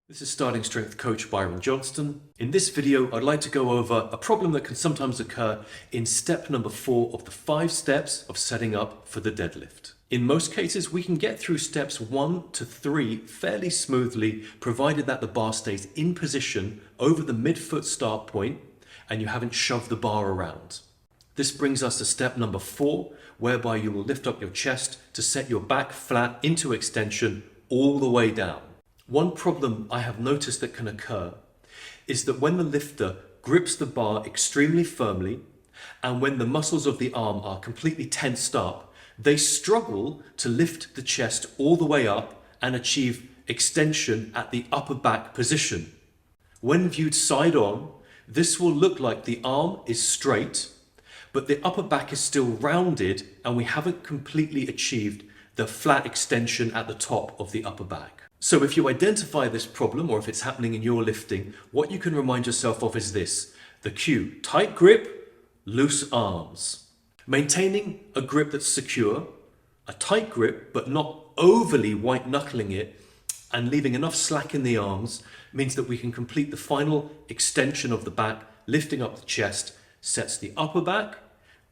This is Starting Strength Coach Byron Johnston. In this video, I'd like to go over a problem that can sometimes occur in step number 4 of the 5 steps of setting up for the deadlift. In most cases, we can get through steps 1 to 3 fairly smoothly, provided that the bar stays in position over the midfoot start point and you haven't shoved the bar around. This brings us to step number 4, whereby you will lift up your chest to set your back flat into extension all the way down. One problem I have noticed that can occur is that when the lifter grips the bar extremely firmly and when the muscles of the arm are completely tensed up, they struggle to lift the chest all the way up and achieve extension at the upper back position. When viewed side on, this will look like the arm is straight, but the upper back is still rounded and we haven't completely achieved the flat extension at the top of the upper back. So if you identify this problem, or if it's happening in your lifting, what you can remind yourself of is this: the cue, tight grip, loose arms. Maintaining a grip that's secure, a tight grip, but not overly white knuckling it, and leaving enough slack in the arms means that we can complete the final extension of the back, lifting up the chest, sets the upper back.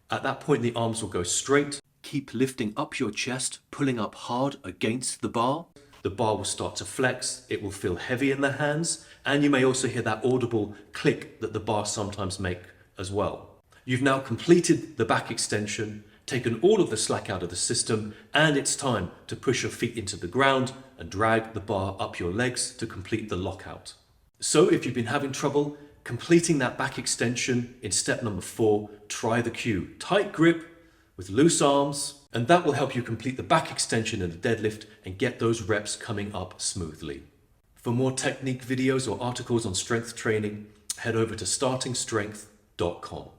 At that point, the arms will go straight. Keep lifting up your chest, pulling up hard against the bar. The bar will start to flex, it will feel heavy in the hands, and you may also hear that audible click that the bar sometimes make as well. You've now completed the back extension, taken all of the slack out of the system, and it's time to push your feet into the ground and drag the bar up your legs to complete the lockout. So if you've been having trouble completing that back extension in step number 4, try the cue, tight grip with loose arms, and that will help you complete the back extension in the deadlift and get those reps coming up smoothly. For more technique videos or articles on strength training, head over to startingstrength.com.